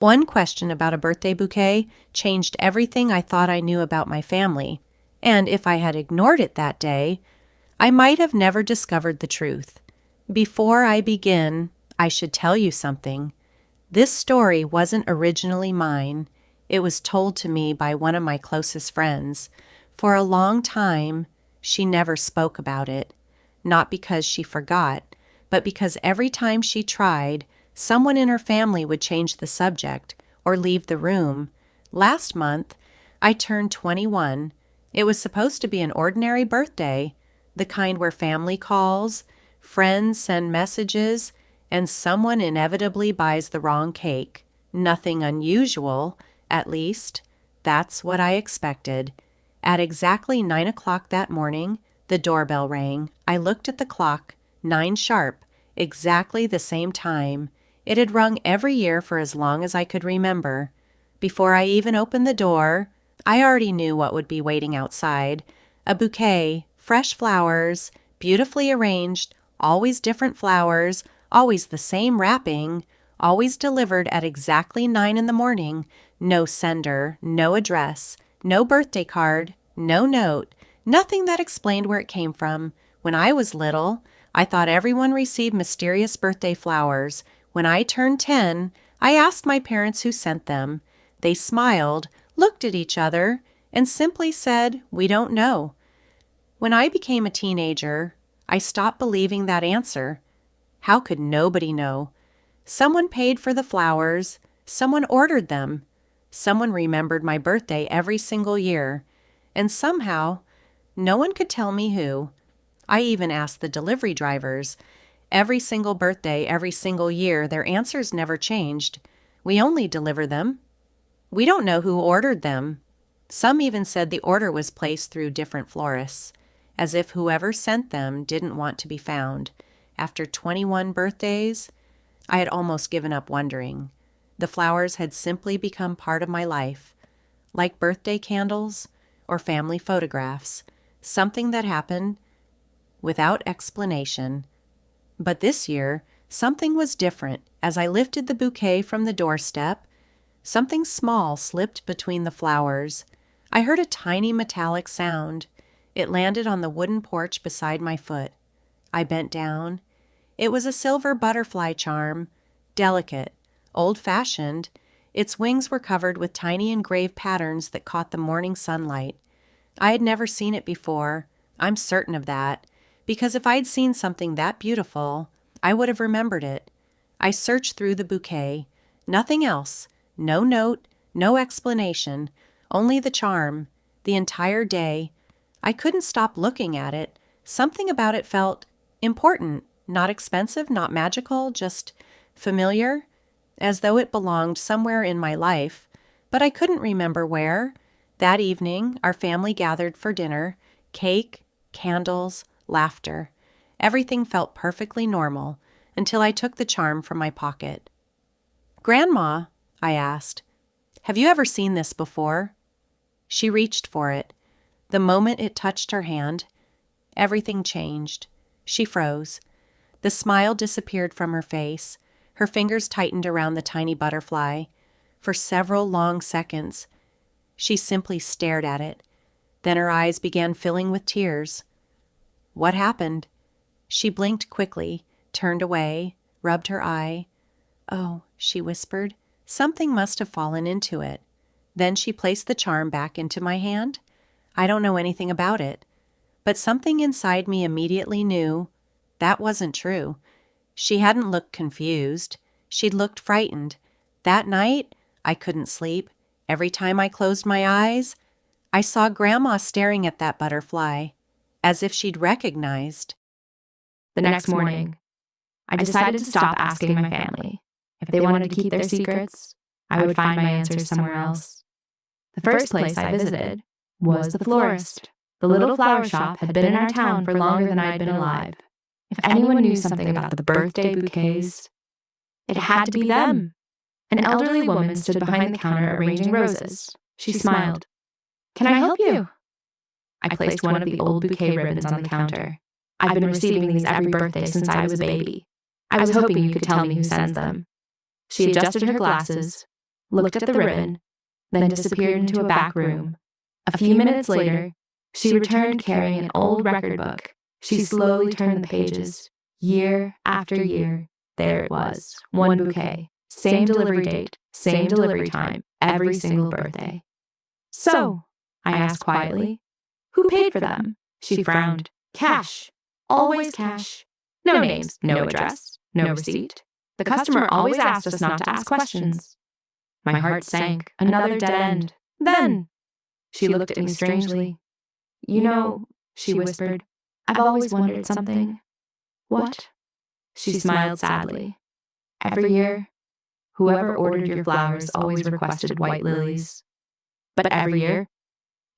One question about a birthday bouquet changed everything I thought I knew about my family, and if I had ignored it that day, I might have never discovered the truth. Before I begin, I should tell you something. This story wasn't originally mine. It was told to me by one of my closest friends. For a long time, she never spoke about it. Not because she forgot, but because every time she tried, someone in her family would change the subject or leave the room. Last month, I turned 21. It was supposed to be an ordinary birthday, the kind where family calls, friends send messages, and someone inevitably buys the wrong cake. Nothing unusual, at least. That's what I expected. At exactly 9 o'clock that morning, the doorbell rang. I looked at the clock, 9 sharp, exactly the same time. It had rung every year for as long as I could remember. Before I even opened the door, I already knew what would be waiting outside. A bouquet, fresh flowers, beautifully arranged, always different flowers, always the same wrapping, always delivered at exactly 9 in the morning, no sender, no address, no birthday card, no note, nothing that explained where it came from. When I was little, I thought everyone received mysterious birthday flowers. When I turned 10, I asked my parents who sent them. They smiled, looked at each other, and simply said, "We don't know." When I became a teenager, I stopped believing that answer. How could nobody know? Someone paid for the flowers. Someone ordered them. Someone remembered my birthday every single year. And somehow, no one could tell me who. I even asked the delivery drivers. Every single birthday, every single year, their answers never changed. "We only deliver them. We don't know who ordered them." Some even said the order was placed through different florists, as if whoever sent them didn't want to be found. After 21 birthdays, I had almost given up wondering. The flowers had simply become part of my life, like birthday candles or family photographs, something that happened without explanation. But this year, something was different. As I lifted the bouquet from the doorstep, something small slipped between the flowers. I heard a tiny metallic sound. It landed on the wooden porch beside my foot. I bent down. It was a silver butterfly charm, delicate, old-fashioned. Its wings were covered with tiny engraved patterns that caught the morning sunlight. I had never seen it before. I'm certain of that, because if I'd seen something that beautiful, I would have remembered it. I searched through the bouquet. Nothing else. No note, no explanation, only the charm. The entire day, I couldn't stop looking at it. Something about it felt important, not expensive, not magical, just familiar, as though it belonged somewhere in my life, but I couldn't remember where. That evening, our family gathered for dinner, cake, candles, laughter. Everything felt perfectly normal until I took the charm from my pocket. "Grandma," I asked, "have you ever seen this before?" She reached for it. The moment it touched her hand, everything changed. She froze. The smile disappeared from her face. Her fingers tightened around the tiny butterfly. For several long seconds, she simply stared at it. Then her eyes began filling with tears. "What happened?" She blinked quickly, turned away, rubbed her eye. "Oh," she whispered, "something must have fallen into it." Then she placed the charm back into my hand. I don't know anything about it, but something inside me immediately knew that wasn't true. She hadn't looked confused. She'd looked frightened. That night, I couldn't sleep. Every time I closed my eyes, I saw Grandma staring at that butterfly, as if she'd recognized. The next morning, I decided to stop asking my family. If they wanted to keep their secrets, I would find my answers somewhere else. The first place I visited was the florist. The little flower shop had been in our town for longer than I'd been alive. If anyone knew something about the birthday bouquets, it had to be them. An elderly woman stood behind the counter arranging roses. She smiled. "Can I help you?" I placed one of the old bouquet ribbons on the counter. I've been receiving these every birthday since I was a baby. I was hoping you could tell me who sends them. She adjusted her glasses, looked at the ribbon, then disappeared into a back room. A few minutes later, she returned carrying an old record book. She slowly turned the pages. Year after year, there it was, one bouquet, same delivery date, same delivery time, every single birthday. So, I asked quietly, who paid for them? She frowned. Cash. Always cash. No names, no address, no receipt. The customer always asked us not to ask questions. My heart sank. Another dead end. Then, she looked at me strangely. You know, she whispered, I've always wondered something. What? She smiled sadly. Every year, whoever ordered your flowers always requested white lilies. But every year,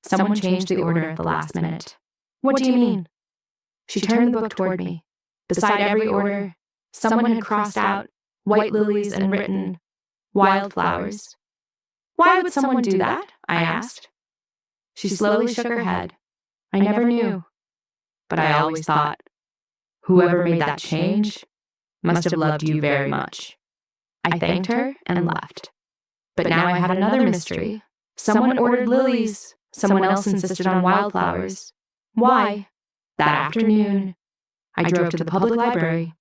someone changed the order at the last minute. What do you mean? She turned the book toward me. Beside every order, someone had crossed out white lilies and written wildflowers. Why would someone do that? I asked. She slowly shook her head. I never knew. But I always thought, whoever made that change must have loved you very much. I thanked her and left. But now I had another mystery. Someone ordered lilies. Someone else insisted on wildflowers. Why? That afternoon, I drove to the public library.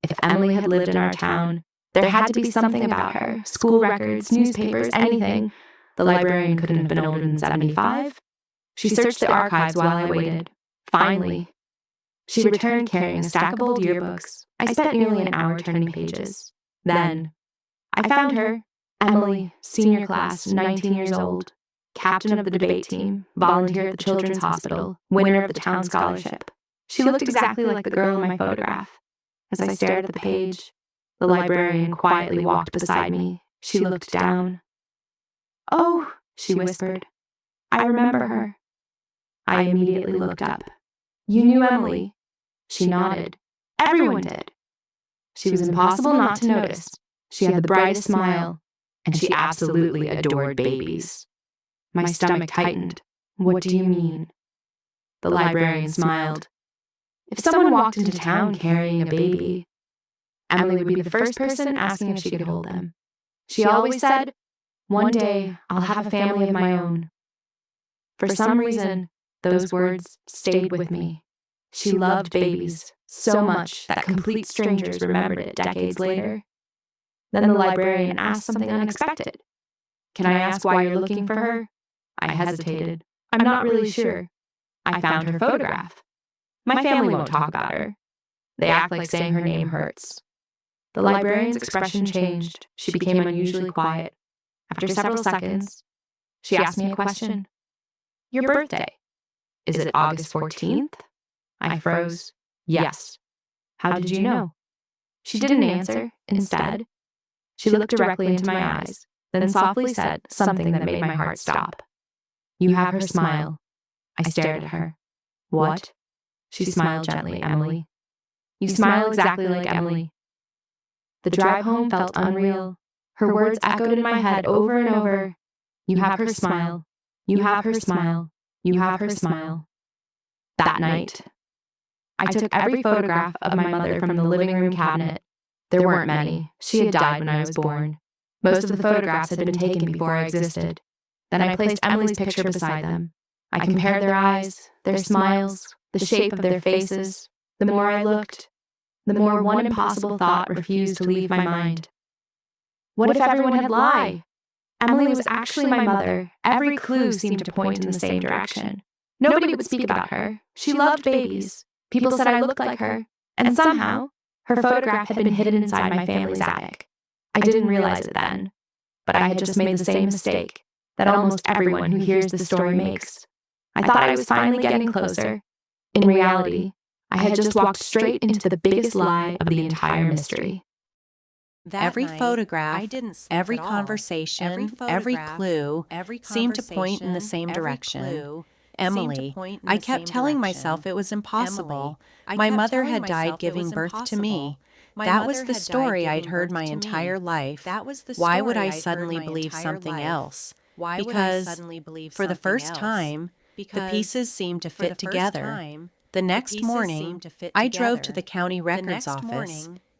If Emily had lived in our town, there had to be something about her. School records, newspapers, anything. The librarian couldn't have been older than 75. She searched the archives while I waited. Finally, she returned carrying a stack of old yearbooks. I spent nearly an hour turning pages. Then, I found her, Emily, senior class, 19 years old, captain of the debate team, volunteer at the Children's Hospital, winner of the town scholarship. She looked exactly like the girl in my photograph. As I stared at the page, the librarian quietly walked beside me. She looked down. Oh, she whispered. I remember her. I immediately looked up. You knew Emily? She nodded. Everyone did. She was impossible not to notice. She had the brightest smile, and she absolutely adored babies. My stomach tightened. What do you mean? The librarian smiled. If someone walked into town carrying a baby, Emily would be the first person asking if she could hold them. She always said, one day I'll have a family of my own. For some reason, those words stayed with me. She loved babies so much that complete strangers remembered it decades later. Then the librarian asked something unexpected. Can I ask why you're looking for her? I hesitated. I'm not really sure. I found her photograph. My family won't talk about her. They act like saying her name hurts. The librarian's expression changed. She became unusually quiet. After several seconds, she asked me a question. Your birthday. Is it August 14th? I froze. Yes. How did you know? She didn't answer. Instead, she looked directly into my eyes, then softly said something that made my heart stop. You have her smile. I stared at her. What? She smiled gently, Emily. You smile exactly like Emily. The drive home felt unreal. Her words echoed in my head over and over. You have her smile. You have her smile. You have her smile. That night, I took every photograph of my mother from the living room cabinet. There weren't many. She had died when I was born. Most of the photographs had been taken before I existed. Then I placed Emily's picture beside them. I compared their eyes, their smiles, the shape of their faces. The more I looked, the more one impossible thought refused to leave my mind. What if everyone had lied? Emily was actually my mother. Every clue seemed to point in the same direction. Nobody would speak about her. She loved babies. People said I looked like her. And somehow, her photograph had been hidden inside my family's attic. I didn't realize it then, but I had just made the same mistake that almost everyone who hears the story makes. I thought I was finally getting closer. In reality, I had just walked straight into the biggest lie of the entire mystery. Every photograph, every conversation, every clue seemed to point in the same direction. Emily, I kept telling myself it was impossible. My mother had died giving birth to me. That was the story I'd heard my entire life. Why would I suddenly believe something else? Because, for the first time, the pieces seemed to fit together. The next morning, I drove to the county records office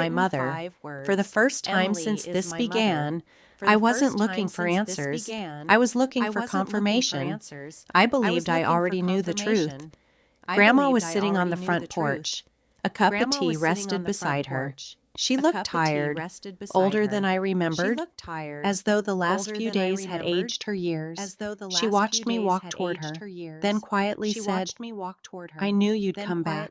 my mother. For the first time since this began, I wasn't looking for answers. I was looking for confirmation. I believed I already knew the truth. Grandma was sitting on the front porch. A cup of tea rested beside her. She looked tired, older than I remembered, as though the last few days had aged her years. She watched me walk toward her, then quietly said, "I knew you'd come back."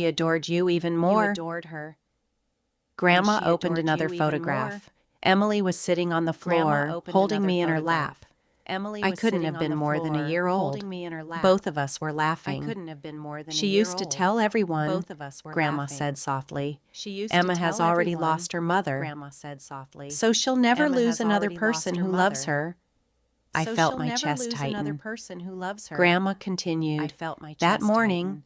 she adored you even You more. adored her. Grandma she opened adored another you even photograph. more. Emily was sitting on the Grandma floor, opened holding another me in her photograph. lap. Emily I was couldn't sitting have been on the more than a floor, year old. holding me in her lap. Both of us were I laughing. couldn't have been more than She a year used to old. tell everyone, Both of us were Grandma laughing. said softly. She used Emma to has tell already everyone, lost her mother, Grandma said softly. so she'll never Emma lose has another already person lost her who loves mother. her. I So felt she'll my never chest lose another tighten. person who loves her. Grandma I continued. felt my chest That morning, tighten.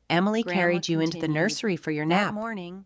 Emily Grandma carried you into the continued. nursery for your That nap. morning,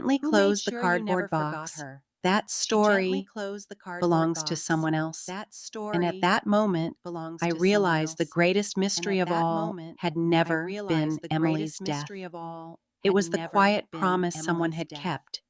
gently Who made closed the sure you never cardboard forgot box. her? That She gently story closed the cardboard belongs to box. someone else. That story And at that moment, belongs I to someone realized the else. greatest And mystery at of that all moment, had I never realized been the Emily's greatest death. mystery of all It had was the never quiet been promise someone Emily's had death. kept.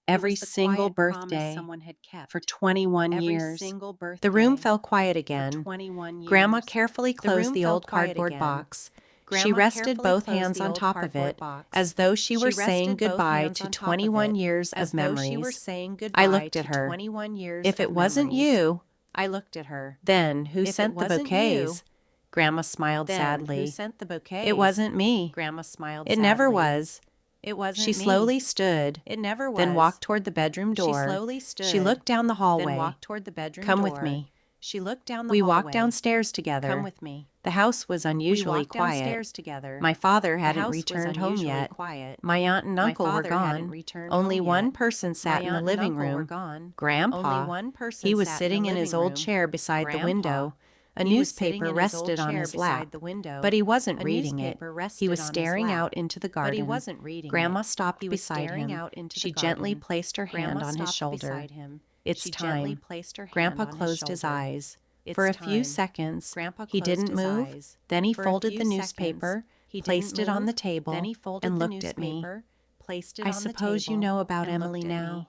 every was the single quiet promise birthday someone had kept. for 21 Every years. single birthday The room fell quiet for again. 21 years. Grandma carefully The closed room the fell old quiet cardboard again. box. She Grandma rested carefully both closed hands the on old top of cardboard it, box. as though she were She saying rested both goodbye hands to on top of 21 it, years as of though she were memories. saying I goodbye looked to at her. 21 years If it of wasn't memories. you, I looked at her. then who If it sent the wasn't bouquets? you, Grandma smiled Then sadly. who sent the bouquets? It wasn't me. Grandma smiled It never sadly. was. It wasn't She me. slowly stood, It never was. then walked toward the bedroom door. She slowly stood. She looked down the hallway. Then walked toward the bedroom Come door. with me. She looked down the We hallway. walked downstairs together. Come with me. The house was We unusually walked quiet. downstairs together. My father The hadn't house was returned home unusually yet. quiet. My aunt and My uncle were father hadn't gone. returned Only home one yet. person sat in My the aunt and living uncle were room. gone. Grandpa. Only one person He was sat sitting in in the his living old room. chair beside the Grandpa. window. A He was sitting newspaper in his rested old on chair his beside lap, the window. but he wasn't A reading it. newspaper rested He was on his staring lap, out into the garden. But he wasn't reading Grandma it. stopped He was beside staring him. out into She the gently garden. placed her hand Grandma on his stopped shoulder. beside him. It's She gently time. placed her hand Grandpa on his closed his shoulder. eyes. It's For a few time. seconds, Grandpa he closed didn't his move. eyes. Then he For a folded few the seconds, newspaper, he placed didn't it on the move. table, Then he folded and the looked at me. newspaper, placed it I on the suppose you table, know about and Emily looked at now. me.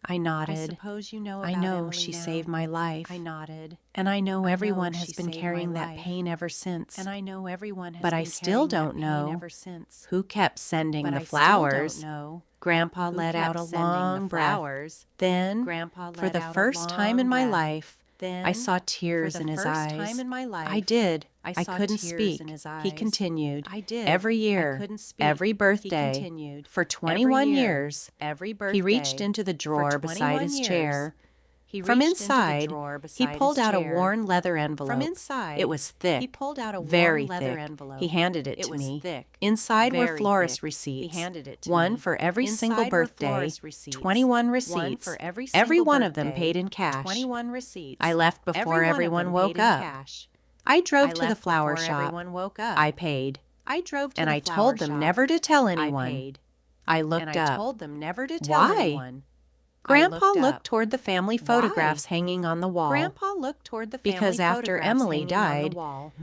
I I nodded. suppose you know I about know Emily she now. saved my life. I nodded. And I know I everyone know has she been saved my carrying that life. pain ever since. And I know everyone has But I been still carrying don't that pain know ever since. who kept sending But the I still flowers. don't know Grandpa who let out kept a sending the long breath. flowers. Then, Grandpa for let the out a first time in long my breath. life, Then, I saw for tears the in his first eyes. time in my life, I did. I I saw couldn't tears speak. in his He eyes. continued. I did. Every I year, couldn't speak. every birthday, He continued. for Every 21 year, years, every birthday, he reached into the drawer for beside 21 his years, chair. He From reached into the inside, drawer he beside pulled his out a chair. worn leather envelope. From inside, It was thick. he pulled out a very worn leather thick. envelope. He handed it It to was me. thick. Inside were Very florist thick. receipts. He handed it to one me. for every single Inside were birthday. florist receipts. 21 receipts. One for every Every single one of them birthday. paid in cash. 21 receipts. I left Every before one of everyone them woke paid in up. cash. I drove I to the left flower before shop. everyone woke up. I paid. I drove to And the I flower told them shop. never to tell I anyone. paid. I looked And I up. told them never to tell Why? anyone. Grandpa looked looked up. toward the family Why? photographs hanging on the wall. Grandpa looked toward the family Because after photographs Emily hanging on died, the wall.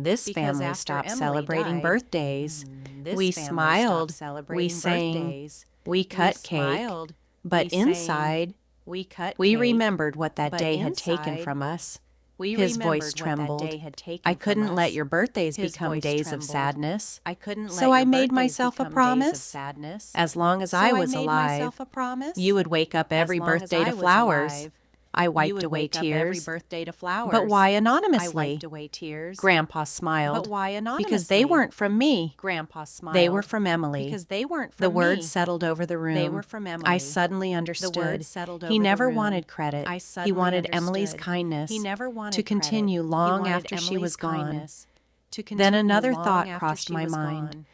This Because family after stopped Emily celebrating died, birthdays. This We family smiled. stopped celebrating We sang. birthdays. We cut we cake. smiled. But we sang. inside, We cut we cake. remembered what that But day had taken inside, from us. We His remembered voice what that trembled. day had taken I from couldn't let us. your birthdays His become voice days trembled. of sadness. I couldn't let So I your made birthdays myself a become days of promise. sadness. As long as So I was made alive, myself a promise. you would wake up every As long as birthday I to was flowers. alive, I you wiped would away wake up every tears. birthday to flowers. But why I anonymously? wiped away tears. Grandpa smiled. But why anonymously? Because they weren't from me. Grandpa smiled. They were from Emily. Because they weren't from The words me. settled over the room. They were from Emily. I suddenly understood. words settled over He the never room. wanted credit. I He suddenly wanted understood. Emily's kindness He never wanted to continue credit. long He wanted after she Emily's was gone. kindness to Then continue another long thought after crossed she my was mind. gone.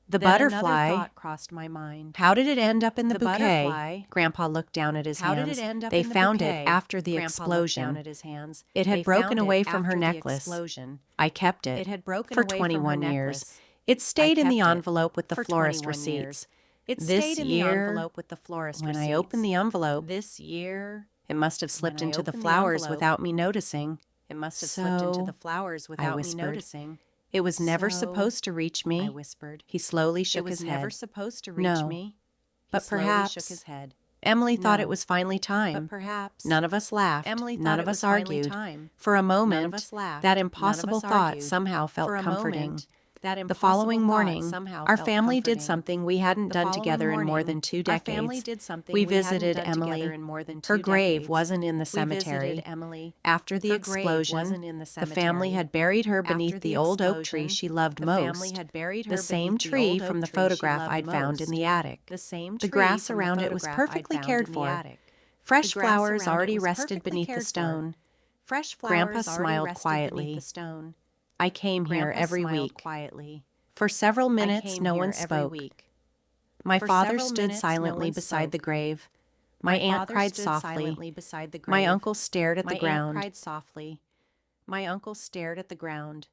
The Then another butterfly. thought crossed my mind. How did it end up in the The bouquet? butterfly. Grandpa looked down at his How hands. did it end up They in the found bouquet? it after the Grandpa looked explosion. down at his hands. It had They broken found away it from her after the necklace. explosion. I kept it. It had broken for away 21 from her years. necklace. It stayed in the kept it envelope with the for florist 21 receipts. years. It This stayed in the year, envelope with the florist When receipts. I opened the envelope, This year, it must have slipped when I into the opened the flowers envelope, without me noticing. it must have slipped into So, the flowers I without me whispered. noticing. It was never So, supposed to reach me. I whispered. He slowly It shook was his never head. supposed to reach No, me. but He slowly perhaps shook his head. Emily thought No, it was finally time. But perhaps None of us laughed. Emily None thought of it us was finally argued. time. For a None moment, of us laughed. that None of impossible us thought argued. somehow felt For a comforting. moment, that The impossible following thought morning, somehow our felt family did comforting. something we hadn't The done following together in more morning, than 2 Our decades. family did something We we hadn't visited done Emily. together in more than 2 Her grave decades. wasn't in the We cemetery. visited Emily. After the Her grave explosion, wasn't in the the cemetery. family had buried her After beneath the the old oak explosion, tree she loved the most, family had buried her the same beneath the tree old from oak the tree she photograph loved I'd found in most. the attic. The same The tree grass from the around it was photograph I'd perfectly found cared in the for. attic. Fresh The grass flowers around it already was rested perfectly beneath the cared for. stone. Fresh Grandpa flowers already smiled rested quietly. beneath the stone. I came here Grandpa every smiled week. quietly. For several I minutes, came no here one every spoke. week. My For father several stood minutes, no silently one beside the spoke. grave. My aunt father cried stood softly. silently beside the grave. My uncle stared at My the ground. aunt cried softly. My uncle stared at the ground.